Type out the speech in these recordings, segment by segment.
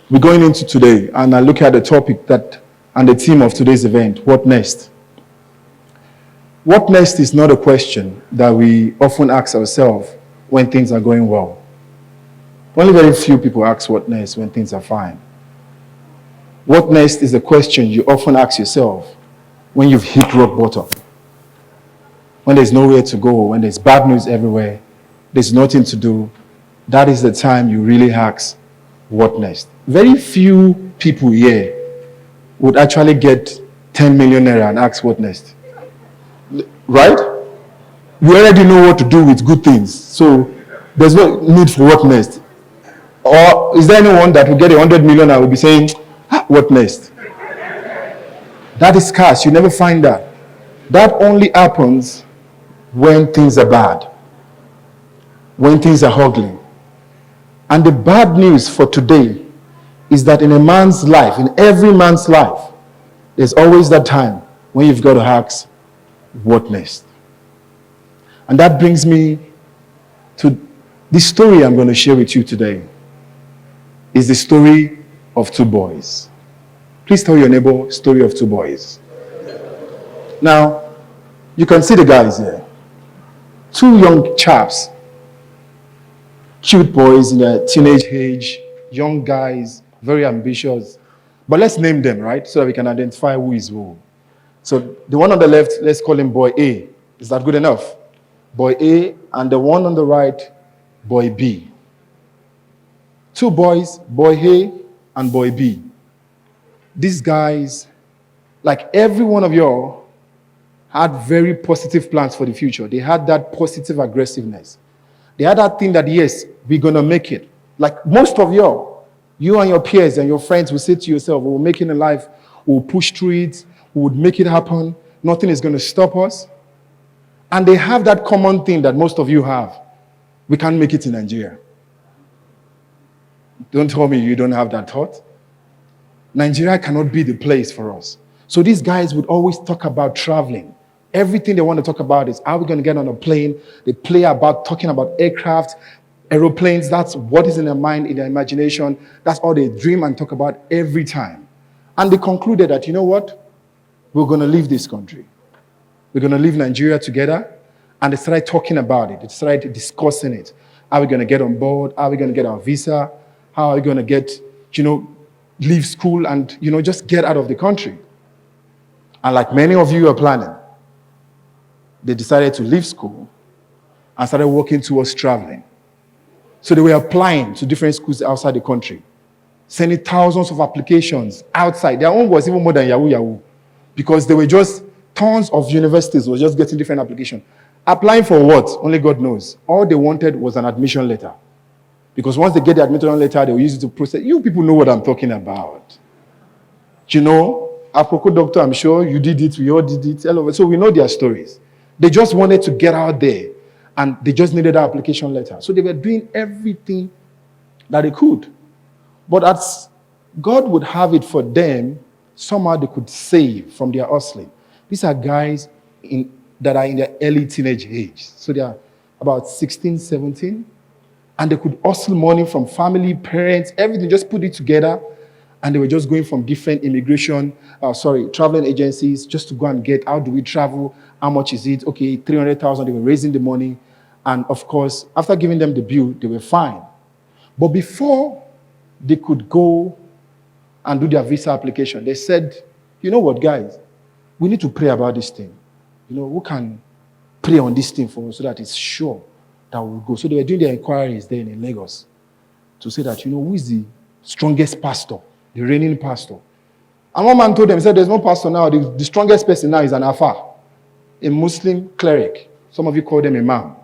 we're going into today, and I look at the topic that and the theme of today's event, what next? What next is not a question that we often ask ourselves when things are going well. Only very few people ask what next when things are fine. What next is a question you often ask yourself when you've hit rock bottom. When there's nowhere to go, when there's bad news everywhere, there's nothing to do. That is the time you really ask, what next? Very few people here would actually get 10 million naira and ask what next. Right? You already know what to do with good things, so there's no need for what next. Or is there anyone that will get 100 million and will be saying, what next? That is scarce. You never find that. That only happens when things are bad, when things are ugly. And the bad news for today is that in a man's life, in every man's life, there's always that time when you've got to ask, what next? And that brings me to the story I'm going to share with you today. Is the story of two boys. Please tell your neighbor, story of two boys. Now, you can see the guys here. Two young chaps, cute boys in their teenage age, young guys, very ambitious. But let's name them, right? So that we can identify who is who. So the one on the left, let's call him boy A. Is that good enough? Boy A, and the one on the right, boy B. Two boys, boy A and boy B. These guys, like every one of y'all, had very positive plans for the future. They had that positive aggressiveness. They had that thing that, yes, we're going to make it. Like most of y'all, you and your peers and your friends will say to yourself, we'll make it in life, we'll push through it, we would make it happen, nothing is going to stop us. And they have that common thing that most of you have. We can't make it in Nigeria. Don't tell me you don't have that thought. Nigeria cannot be the place for us. So these guys would always talk about traveling. Everything they want to talk about is how we're going to get on a plane. They play about talking about aircraft, aeroplanes. That's what is in their mind, in their imagination. That's all they dream and talk about every time. And they concluded that, you know what? We're going to leave this country. We're going to leave Nigeria together. And they started talking about it. They started discussing it. How are we going to get on board? How are we going to get our visa? How are we going to get, leave school and, just get out of the country? And like many of you are planning, they decided to leave school and started working towards traveling. So they were applying to different schools outside the country, sending thousands of applications outside. Their own was even more than Yahoo, because there were just tons of universities were just getting different applications. Applying for what? Only God knows. All they wanted was an admission letter. Because once they get the admission letter, they will use it to process. You people know what I'm talking about. Apropos doctor, I'm sure you did it, we all did it. So we know their stories. They just wanted to get out there, and they just needed an application letter. So they were doing everything that they could. But as God would have it for them, somehow they could save from their hustling. These are guys that are in their early teenage age. So they are about 16, 17. And they could hustle money from family, parents, everything, just put it together. And they were just going from different traveling agencies just to go and get, how do we travel? How much is it? Okay, 300,000. They were raising the money. And of course, after giving them the bill, they were fine. But before they could go and do their visa application, they said, you know what, guys? We need to pray about this thing. Who can pray on this thing for us so that it's sure that we'll go. So they were doing their inquiries there in Lagos to say that, who is the strongest pastor, the reigning pastor. And one man told them, he said, there's no pastor now. The strongest person now is an Afa, a Muslim cleric. Some of you call them imam.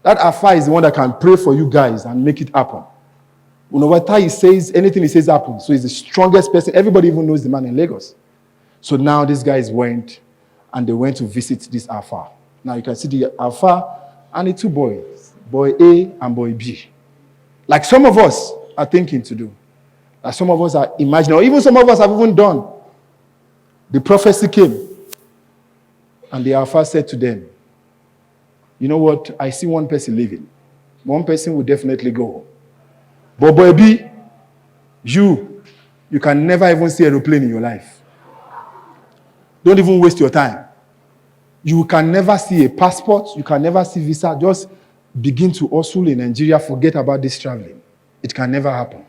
That Afa is the one that can pray for you guys and make it happen. No matter he says, anything he says happens. So he's the strongest person. Everybody even knows the man in Lagos. So now these guys went, and they went to visit this Afa. Now you can see the Afa and the two boys, boy A and boy B. Like some of us are thinking to do. Like some of us are imagining, or even some of us have even done. The prophecy came. And the Alpha said to them, you know what? I see one person leaving. One person will definitely go. But boy B, You can never even see an aeroplane in your life. Don't even waste your time. You can never see a passport. You can never see visa. Just begin to hustle in Nigeria. Forget about this traveling. It can never happen.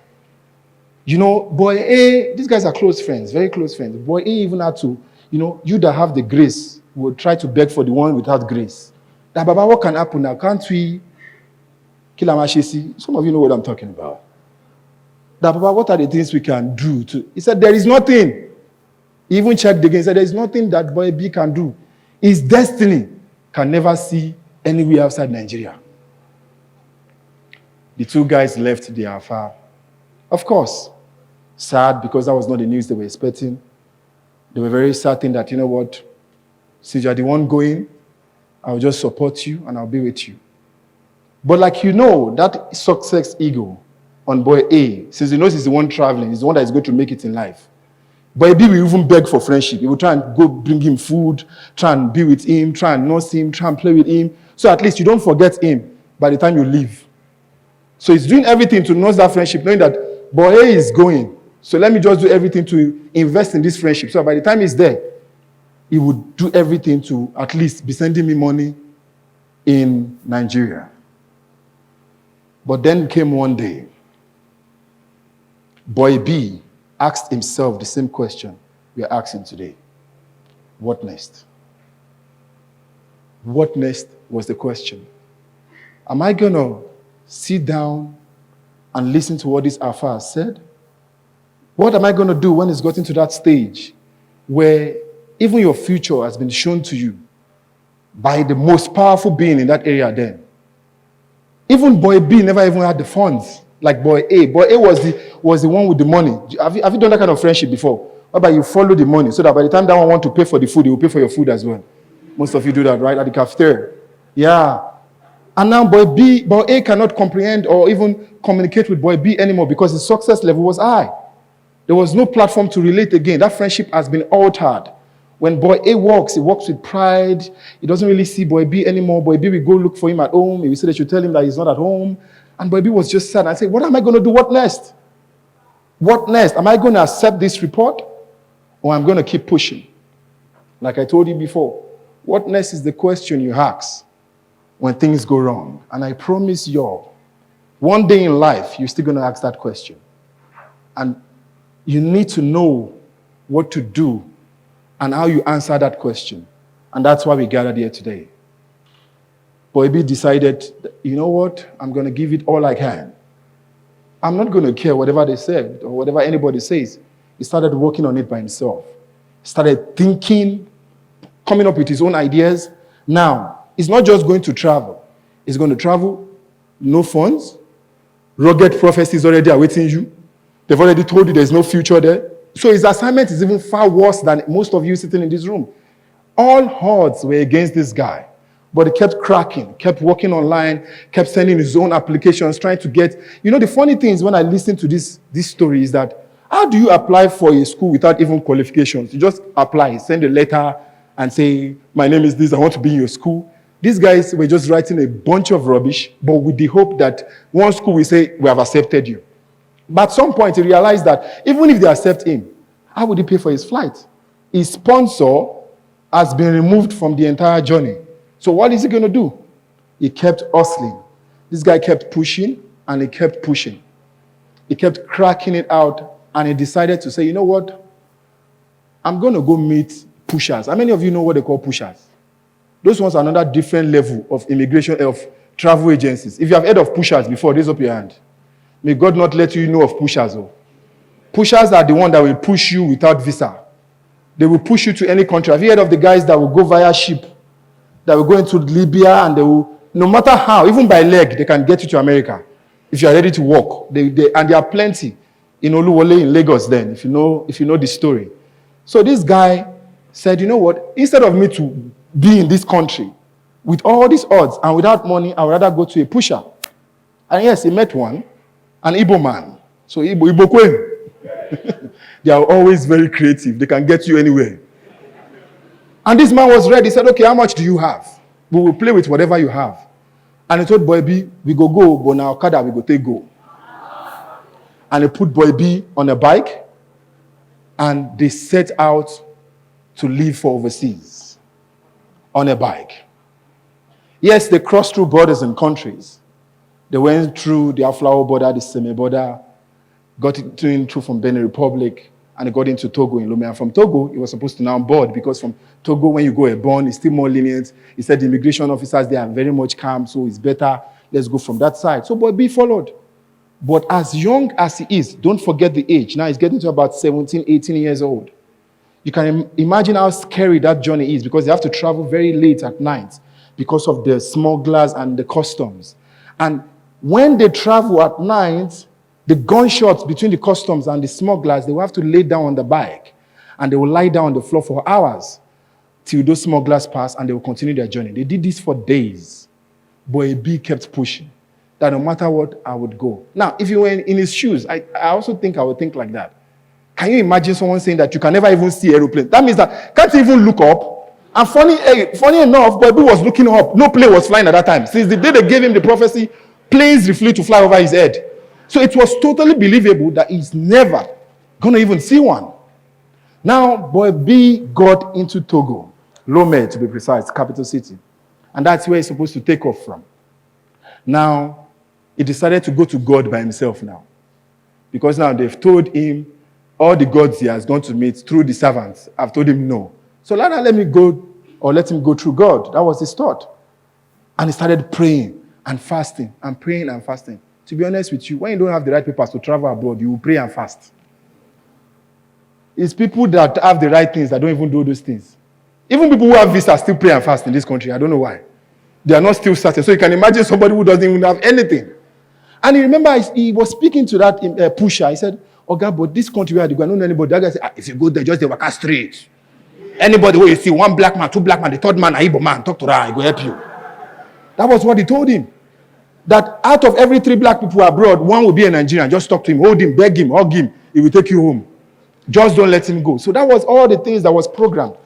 You know, boy A, these guys are close friends, very close friends. Boy A even had to, you that have the grace will try to beg for the one without grace. That, Baba, what can happen now? Can't we kill Amashisi? Some of you know what I'm talking about. That, Baba, what are the things we can do to? He said, there is nothing. He even checked again. He said, there is nothing that boy B can do. His destiny can never see anywhere outside Nigeria. The two guys left the affair. Of course, sad because that was not the news they were expecting. They were very certain that, you know what, since you're the one going, I'll just support you and I'll be with you. But like that success ego on boy A, since he knows he's the one traveling, he's the one that is going to make it in life. Boy B will even beg for friendship. He will try and go bring him food, try and be with him, try and nurse him, try and play with him. So at least you don't forget him by the time you leave. So he's doing everything to nurse that friendship, knowing that boy A is going. So let me just do everything to invest in this friendship. So by the time he's there, he would do everything to at least be sending me money in Nigeria. But then came one day. Boy B asked himself the same question we are asking today. What next? What next was the question. Am I going to sit down and listen to what this Alpha said? What am I going to do when it's gotten to that stage where even your future has been shown to you by the most powerful being in that area then? Even boy B never even had the funds like boy A. Boy A was the one with the money. Have you done that kind of friendship before? Whereby you follow the money so that by the time that one wants to pay for the food, he will pay for your food as well. Most of you do that, right? At the cafeteria. Yeah. And now boy A cannot comprehend or even communicate with boy B anymore because his success level was high. There was no platform to relate again. That friendship has been altered. When boy A walks, he walks with pride. He doesn't really see boy B anymore. Boy B will go look for him at home. He will say they should tell him that he's not at home. And boy B was just sad. I said, what am I going to do? What next? What next? Am I going to accept this report? Or I'm going to keep pushing? Like I told you before, what next is the question you ask when things go wrong. And I promise you, one day in life, you're still going to ask that question. And you need to know what to do and how you answer that question. And that's why we gathered here today. Boy B decided, you know what? I'm going to give it all I can. I'm not going to care whatever they said or whatever anybody says. He started working on it by himself. Started thinking, coming up with his own ideas. Now, he's not just going to travel. He's going to travel, no funds. Rugged prophecies already awaiting you. They've already told you there's no future there. So his assignment is even far worse than most of you sitting in this room. All odds were against this guy. But he kept cracking, kept working online, kept sending his own applications, trying to get... the funny thing is when I listen to this story is that how do you apply for a school without even qualifications? You just apply, send a letter and say, my name is this, I want to be in your school. These guys were just writing a bunch of rubbish, but with the hope that one school will say, we have accepted you. But at some point, he realized that even if they accept him, how would he pay for his flight? His sponsor has been removed from the entire journey. So what is he going to do? He kept hustling. This guy kept pushing, and he kept pushing. He kept cracking it out, and he decided to say, you know what? I'm going to go meet pushers. How many of you know what they call pushers? Those ones are another different level of immigration, of travel agencies. If you have heard of pushers before, raise up your hand. May God not let you know of pushers. Oh. Pushers are the ones that will push you without visa. They will push you to any country. Have you heard of the guys that will go via ship? That will go into Libya and they will, no matter how, even by leg, they can get you to America. If you are ready to walk. And there are plenty in Oluwole in Lagos then, if you know the story. So this guy said, you know what, instead of me to be in this country with all these odds and without money, I would rather go to a pusher. And yes, he met one, an Igbo man. So Igbo Queen. They are always very creative. They can get you anywhere. And this man was ready. He said, okay, how much do you have? We will play with whatever you have. And he told Boy B, we go, but now Okada, we go take go. And they put Boy B on a bike, and they set out to leave for overseas on a bike. Yes, they crossed through borders and countries. They went through the Aflao border, the Seme border, got in through from Benin Republic, and they got into Togo in Lomé. And from Togo, it was supposed to now board, because from Togo, when you go airborne, it's still more lenient. He said the immigration officers there are very much calm, so it's better, let's go from that side. So Boy B followed. But as young as he is, don't forget the age. Now he's getting to about 17, 18 years old. You can imagine how scary that journey is, because they have to travel very late at night because of the smugglers and the customs. And when they travel at night, the gunshots between the customs and the smugglers, they will have to lay down on the bike, and they will lie down on the floor for hours till those smugglers pass, and they will continue their journey. They did this for days. Boy B kept pushing, that no matter what, I would go. Now, if you were in his shoes, I also think I would think like that. Can you imagine someone saying that you can never even see aeroplane? That means that can't even look up. And funny enough, Boy B was looking up. No plane was flying at that time. Since the day they gave him the prophecy, planes refused to fly over his head. So it was totally believable that he's never going to even see one. Now, Boy B got into Togo, Lomé to be precise, capital city. And that's where he's supposed to take off from. Now, he decided to go to God by himself now. Because now they've told him all the gods he has gone to meet through the servants. I've told him no. So let him go through God. That was his thought. And he started praying and fasting and praying and fasting. To be honest with you, when you don't have the right papers to travel abroad, you will pray and fast. It's people that have the right things that don't even do those things. Even people who have visas still pray and fast in this country. I don't know why. They are not still certain. So you can imagine somebody who doesn't even have anything. And you remember he was speaking to that pusher. He said, "Oh God, but this country where they go, I don't know anybody." That guy said, "If you go there, just the worker straight. Anybody where you see one black man, two black man, the third man, Igbo man, talk to her, he will help you." That was what he told him. That out of every 3 black people abroad, 1 will be a Nigerian. Just talk to him, hold him, beg him, hug him. He will take you home. Just don't let him go. So that was all the things that was programmed.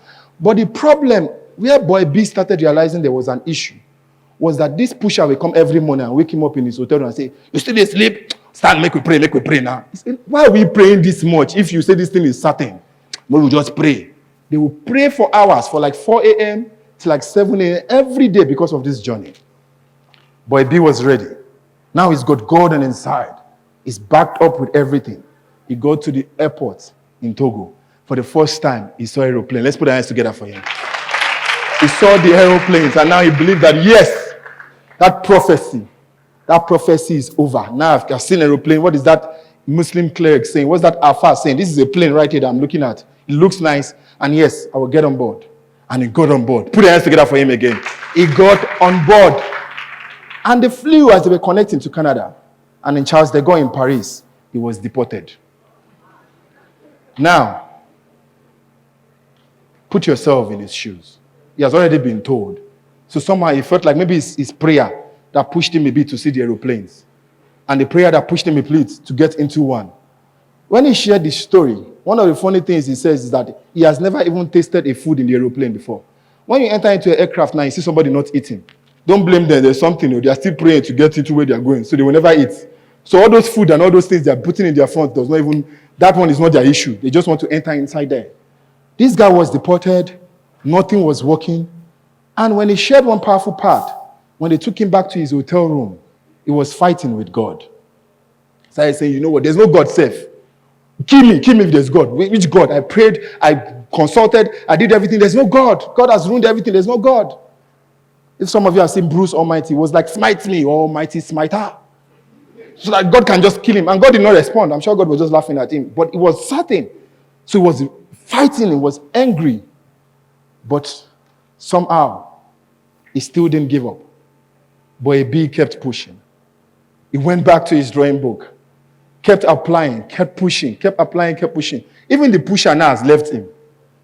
But the problem, where Boy B started realizing there was an issue, was that this pusher will come every morning and wake him up in his hotel room and say, "You still asleep? Stand, make we pray now." He said, "Why are we praying this much if you say this thing is certain? We will just pray." They will pray for hours, for like 4 a.m. to like 7 a.m. every day because of this journey. Boy B was ready. Now he's got God on his side. He's backed up with everything. He got to the airport in Togo. For the first time, he saw an aeroplane. Let's put our hands together for him. He saw the aeroplanes, and now he believed that, yes, that prophecy is over. Now I've seen an aeroplane. What is that Muslim cleric saying? What's that Alpha saying? This is a plane right here that I'm looking at. It looks nice, and yes, I will get on board. And he got on board. Put your hands together for him again. He got on board. And they flew as they were connecting to Canada. And in Charles de Gaulle in Paris, he was deported. Now, put yourself in his shoes. He has already been told. So somehow he felt like maybe it's his prayer that pushed him a bit to see the aeroplanes. And the prayer that pushed him a bit to get into one. When he shared this story, one of the funny things he says is that he has never even tasted a food in the aeroplane before. When you enter into an aircraft now, you see somebody not eating. Don't blame them. There's something. They are still praying to get into where they are going. So they will never eat. So all those food and all those things they are putting in their front does not even, that one is not their issue. They just want to enter inside there. This guy was deported. Nothing was working. And when he shared one powerful part, when they took him back to his hotel room, he was fighting with God. So I say, you know what? There's no God safe. Kill me if there's God. Which God? I prayed, I consulted, I did everything. There's no God. God has ruined everything. There's no God. If some of you have seen Bruce Almighty, it was like, "Smite me, Almighty smiter." So that God can just kill him. And God did not respond. I'm sure God was just laughing at him. But it was certain. So he was fighting, he was angry. But somehow, he still didn't give up. Boy B kept pushing. He went back to his drawing book. Kept applying, kept pushing, kept applying, kept pushing. Even the pusher now has left him.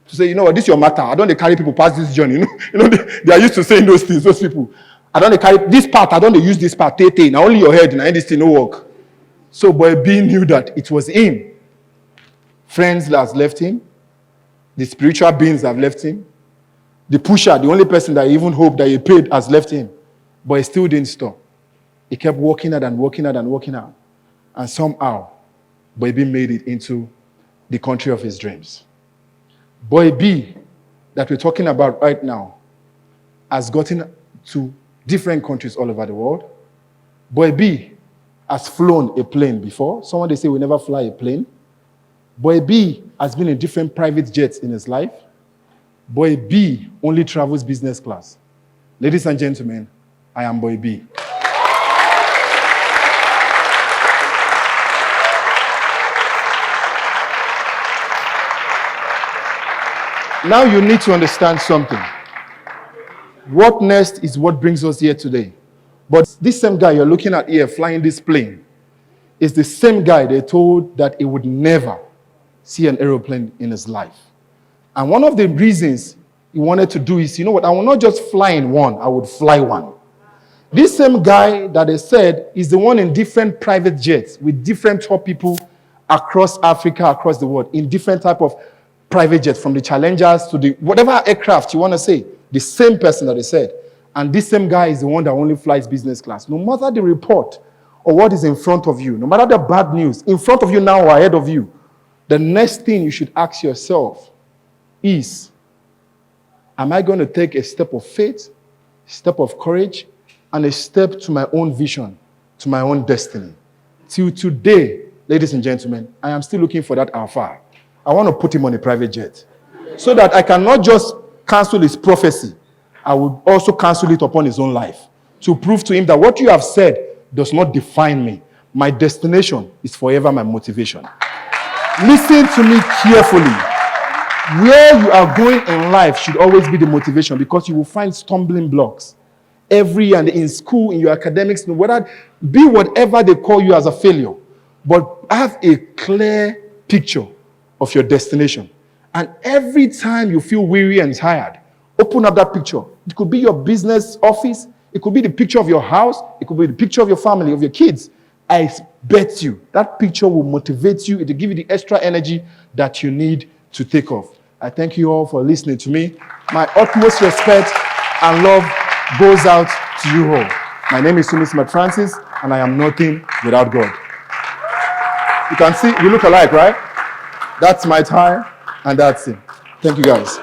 To say, you know what, this is your matter. I don't want to carry people past this journey. They are used to saying those things, those people. I don't want to carry this part. I don't want to use this part. Now only your head, now this thing no work. So Boy B knew that it was him. Friends has left him. The spiritual beings have left him. The pusher, the only person that he even hoped that he paid, has left him. But he still didn't stop. He kept working out and working out and working out. And somehow, Boy B made it into the country of his dreams. Boy B, that we're talking about right now, has gotten to different countries all over the world. Boy B has flown a plane before. Someone, they say, will never fly a plane. Boy B has been in different private jets in his life. Boy B only travels business class. Ladies and gentlemen, I am Boy B. Now you need to understand something. What next is what brings us here today. But this same guy you're looking at here flying this plane is the same guy they told that he would never see an aeroplane in his life. And one of the reasons he wanted to do is, you know what, I will not just fly in one, I would fly one. This same guy that they said is the one in different private jets with different top people across Africa, across the world, in different type of private jets, from the Challengers to the whatever aircraft you want to say, the same person that they said. And this same guy is the one that only flies business class. No matter the report or what is in front of you, no matter the bad news, in front of you now or ahead of you, the next thing you should ask yourself is, am I going to take a step of faith, step of courage, and a step to my own vision, to my own destiny? Till today, ladies and gentlemen, I am still looking for that alpha. I want to put him on a private jet so that I can not just cancel his prophecy, I would also cancel it upon his own life to prove to him that what you have said does not define me. My destination is forever my motivation. Listen to me carefully. Where you are going in life should always be the motivation, because you will find stumbling blocks every year, and in school, in your academics, be whatever they call you as a failure. But have a clear picture of your destination. And every time you feel weary and tired, open up that picture. It could be your business office. It could be the picture of your house. It could be the picture of your family, of your kids. I bet you that picture will motivate you. It will give you the extra energy that you need to take off. I thank you all for listening to me. My utmost respect and love goes out to you all. My name is Summy Smart Francis, and I am nothing without God. You can see, we look alike, right? That's my tie, and that's it. Thank you, guys.